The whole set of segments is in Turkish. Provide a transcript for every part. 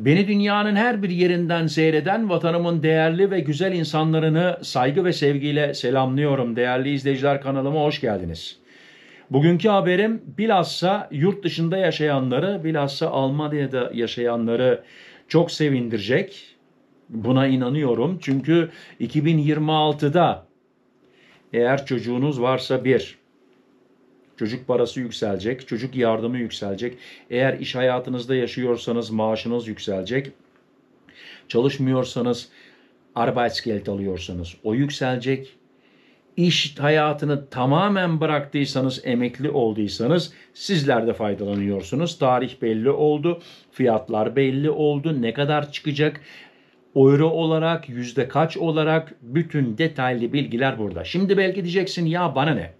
Beni dünyanın her bir yerinden seyreden vatanımın değerli ve güzel insanlarını saygı ve sevgiyle selamlıyorum. Değerli izleyiciler, kanalıma hoş geldiniz. Bugünkü haberim bilhassa yurt dışında yaşayanları, bilhassa Almanya'da yaşayanları çok sevindirecek. Buna inanıyorum. Çünkü 2026'da eğer çocuğunuz varsa çocuk parası yükselecek, çocuk yardımı yükselecek. Eğer iş hayatınızda yaşıyorsanız maaşınız yükselecek. Çalışmıyorsanız Arbeitsgeld alıyorsanız o yükselecek. İş hayatını tamamen bıraktıysanız, emekli olduysanız sizler de faydalanıyorsunuz. Tarih belli oldu, fiyatlar belli oldu, ne kadar çıkacak, euro olarak, yüzde kaç olarak bütün detaylı bilgiler burada. Şimdi belki diyeceksin ya bana ne?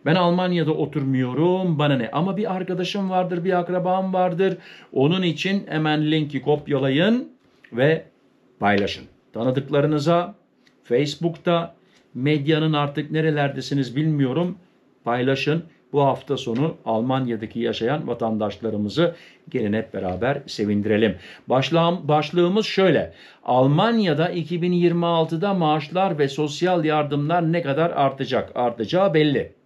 Ben Almanya'da oturmuyorum, bana ne? Ama bir arkadaşım vardır, bir akrabam vardır. Onun için hemen linki kopyalayın ve paylaşın. Tanıdıklarınıza, Facebook'ta, medyanın artık nerelerdesiniz bilmiyorum, paylaşın. Bu hafta sonu Almanya'daki yaşayan vatandaşlarımızı gelin hep beraber sevindirelim. Başlığımız şöyle: Almanya'da 2026'da maaşlar ve sosyal yardımlar ne kadar artacak? Artacağı belli.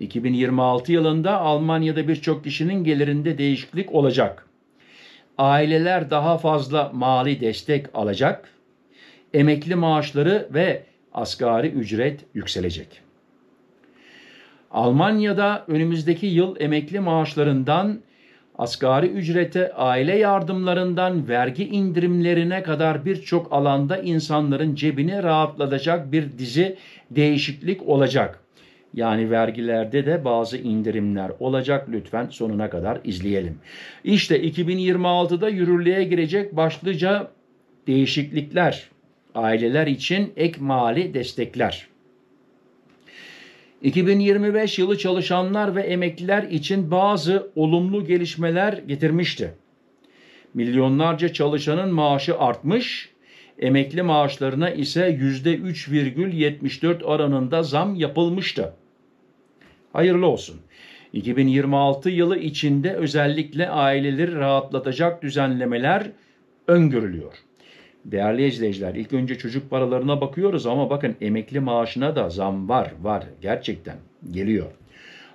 2026 yılında Almanya'da birçok kişinin gelirinde değişiklik olacak. Aileler daha fazla mali destek alacak. Emekli maaşları ve asgari ücret yükselecek. Almanya'da önümüzdeki yıl emekli maaşlarından asgari ücrete, aile yardımlarından vergi indirimlerine kadar birçok alanda insanların cebini rahatlatacak bir dizi değişiklik olacak. Yani vergilerde de bazı indirimler olacak. Lütfen sonuna kadar izleyelim. İşte 2026'da yürürlüğe girecek başlıca değişiklikler. Aileler için ek mali destekler. 2025 yılı çalışanlar ve emekliler için bazı olumlu gelişmeler getirmişti. Milyonlarca çalışanın maaşı artmış, emekli maaşlarına ise %3,74 oranında zam yapılmıştı. Hayırlı olsun. 2026 yılı içinde özellikle aileleri rahatlatacak düzenlemeler öngörülüyor. Değerli izleyiciler, ilk önce çocuk paralarına bakıyoruz ama bakın emekli maaşına da zam var. Gerçekten geliyor.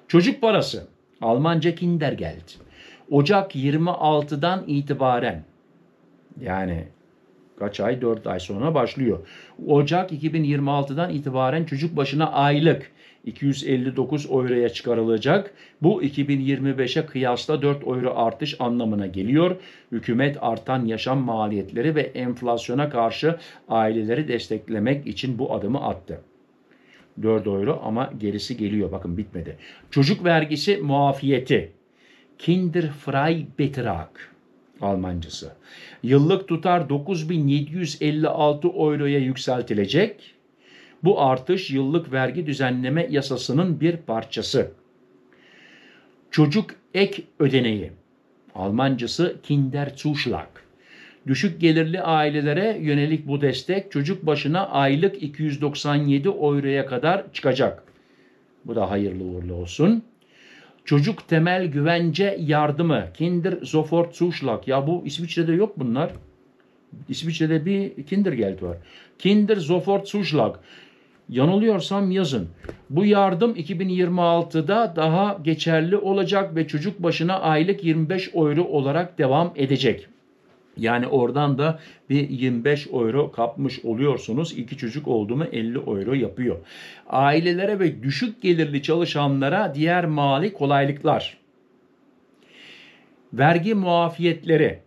Çocuk parası, Almanca Kindergeld. Ocak 26'dan itibaren, yani kaç ay? 4 ay sonra başlıyor. Ocak 2026'dan itibaren çocuk başına aylık 259 euroya çıkarılacak. Bu 2025'e kıyasla 4 euro artış anlamına geliyor. Hükümet artan yaşam maliyetleri ve enflasyona karşı aileleri desteklemek için bu adımı attı. 4 euro ama gerisi geliyor. Bakın bitmedi. Çocuk vergisi muafiyeti. Kinderfreibetrag Almancası. Yıllık tutar 9.756 euroya yükseltilecek. Bu artış yıllık vergi düzenleme yasasının bir parçası. Çocuk ek ödeneği. Almancası Kinderzuschlag. Düşük gelirli ailelere yönelik bu destek çocuk başına aylık 297 euroya kadar çıkacak. Bu da hayırlı uğurlu olsun. Çocuk temel güvence yardımı. Kindersofortzuschlag. Ya bu İsviçre'de yok bunlar. İsviçre'de bir Kindergeld var. Kindersofortzuschlag. Yanılıyorsam yazın. Bu yardım 2026'da daha geçerli olacak ve çocuk başına aylık 25 euro olarak devam edecek. Yani oradan da bir 25 euro kapmış oluyorsunuz. 2 çocuk oldu mu 50 euro yapıyor. Ailelere ve düşük gelirli çalışanlara diğer mali kolaylıklar. Vergi muafiyetleri.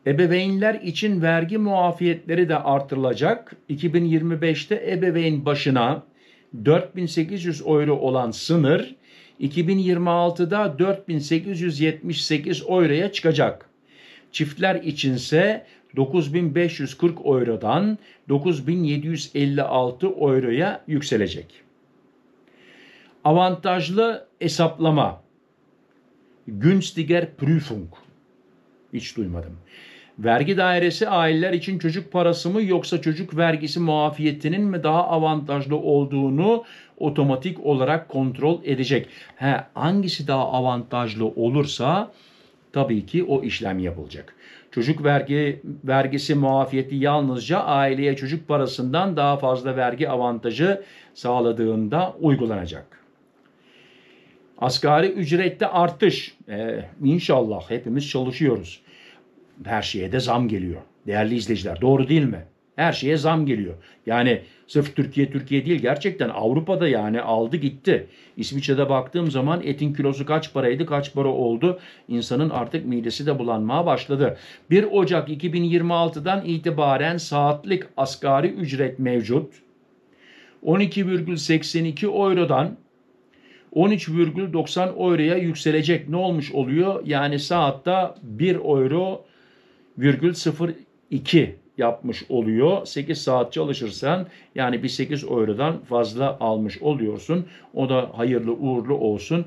Ebeveynler için vergi muafiyetleri de artırılacak. 2025'te ebeveyn başına 4.800 euro olan sınır 2026'da 4.878 euroya çıkacak. Çiftler içinse 9.540 eurodan 9.756 euroya yükselecek. Avantajlı hesaplama. Günstiger Prüfung. Hiç duymadım. Vergi dairesi aileler için çocuk parası mı yoksa çocuk vergisi muafiyetinin mi daha avantajlı olduğunu otomatik olarak kontrol edecek. Hangisi daha avantajlı olursa tabii ki o işlem yapılacak. Çocuk vergisi muafiyeti yalnızca aileye çocuk parasından daha fazla vergi avantajı sağladığında uygulanacak. Asgari ücrette artış. İnşallah hepimiz çalışıyoruz. Her şeye de zam geliyor. Değerli izleyiciler, doğru değil mi? Her şeye zam geliyor. Yani sırf Türkiye değil, gerçekten Avrupa'da yani aldı gitti. İsviçre'de baktığım zaman etin kilosu kaç paraydı, kaç para oldu? İnsanın artık midesi de bulanmaya başladı. 1 Ocak 2026'dan itibaren saatlik asgari ücret mevcut. 12,82 eurodan 13,90 euroya yükselecek. Ne olmuş oluyor? Yani saatte 1 euro virgül 02 yapmış oluyor. 8 saat çalışırsan yani bir 8 eurodan fazla almış oluyorsun. O da hayırlı uğurlu olsun.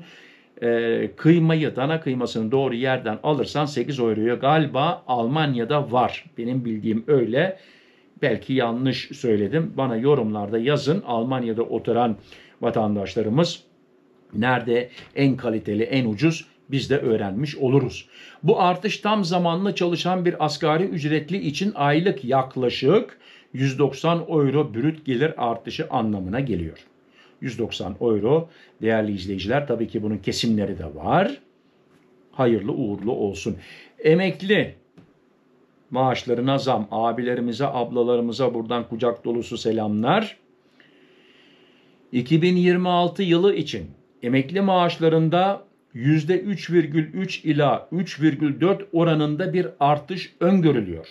Kıymayı, dana kıymasını doğru yerden alırsan 8 euroya galiba Almanya'da var. Benim bildiğim öyle. Belki yanlış söyledim. Bana yorumlarda yazın. Almanya'da oturan vatandaşlarımız nerede en kaliteli, en ucuz biz de öğrenmiş oluruz. Bu artış tam zamanlı çalışan bir asgari ücretli için aylık yaklaşık 190 euro brüt gelir artışı anlamına geliyor. 190 euro değerli izleyiciler, tabii ki bunun kesimleri de var. Hayırlı uğurlu olsun. Emekli maaşlarına zam, abilerimize, ablalarımıza buradan kucak dolusu selamlar. 2026 yılı için emekli maaşlarında %3,3 ila 3,4 oranında bir artış öngörülüyor.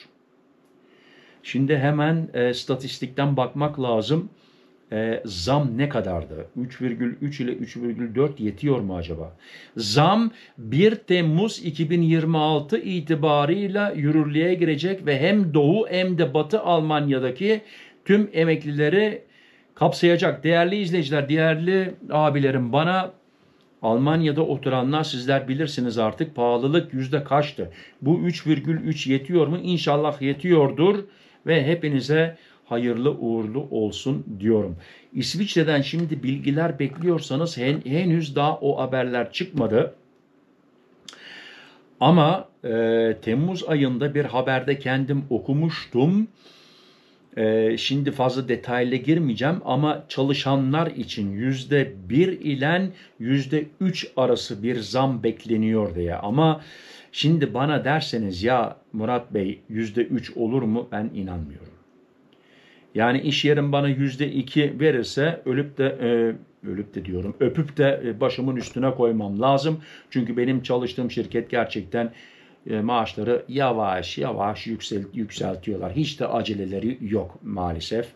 Şimdi hemen statistikten bakmak lazım. Zam ne kadardı? 3,3 ile 3,4 yetiyor mu acaba? Zam 1 Temmuz 2026 itibarıyla yürürlüğe girecek ve hem Doğu hem de Batı Almanya'daki tüm emeklileri kapsayacak. Değerli izleyiciler, değerli abilerim, bana Almanya'da oturanlar sizler bilirsiniz artık pahalılık yüzde kaçtı? Bu 3,3 yetiyor mu? İnşallah yetiyordur ve hepinize hayırlı uğurlu olsun diyorum. İsviçre'den şimdi bilgiler bekliyorsanız henüz daha o haberler çıkmadı. Ama Temmuz ayında bir haberde kendim okumuştum. Şimdi fazla detaylı girmeyeceğim ama çalışanlar için %1 ile %3 arası bir zam bekleniyor diye. Ama şimdi bana derseniz ya Murat Bey %3 olur mu, ben inanmıyorum. Yani iş yerim bana %2 verirse öpüp de başımın üstüne koymam lazım. Çünkü benim çalıştığım şirket gerçekten maaşları yavaş yavaş yükseltiyorlar. Hiç de aceleleri yok maalesef.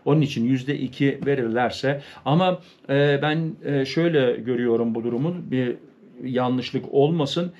Onun için %2 verirlerse, ama ben şöyle görüyorum bu durumun, bir yanlışlık olmasın.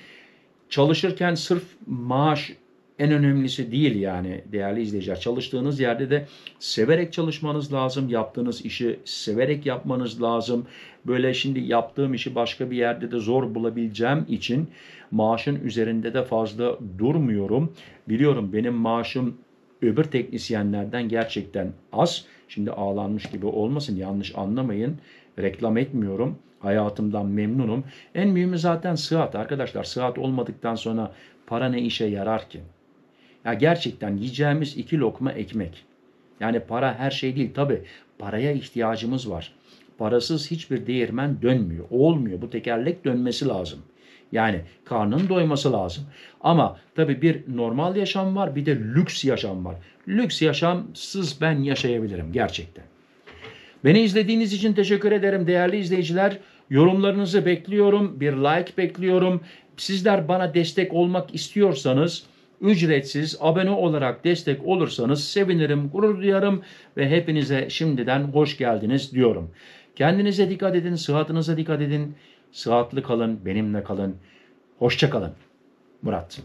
Çalışırken sırf maaş en önemlisi değil yani değerli izleyiciler. Çalıştığınız yerde de severek çalışmanız lazım. Yaptığınız işi severek yapmanız lazım. Böyle şimdi yaptığım işi başka bir yerde de zor bulabileceğim için maaşın üzerinde de fazla durmuyorum. Biliyorum benim maaşım öbür teknisyenlerden gerçekten az. Şimdi ağlanmış gibi olmasın, yanlış anlamayın. Reklam etmiyorum. Hayatımdan memnunum. En mühimi zaten sıhhat arkadaşlar. Sıhhat olmadıktan sonra para ne işe yarar ki? Ya gerçekten yiyeceğimiz 2 lokma ekmek. Yani para her şey değil. Tabii paraya ihtiyacımız var. Parasız hiçbir değirmen dönmüyor. Olmuyor. Bu tekerlek dönmesi lazım. Yani karnın doyması lazım. Ama tabii bir normal yaşam var, bir de lüks yaşam var. Lüks yaşamsız ben yaşayabilirim gerçekten. Beni izlediğiniz için teşekkür ederim değerli izleyiciler. Yorumlarınızı bekliyorum. Bir like bekliyorum. Sizler bana destek olmak istiyorsanız ücretsiz abone olarak destek olursanız sevinirim, gurur duyarım ve hepinize şimdiden hoş geldiniz diyorum. Kendinize dikkat edin, sıhhatinize dikkat edin. Sıhhatli kalın, benimle kalın. Hoşça kalın. Murat.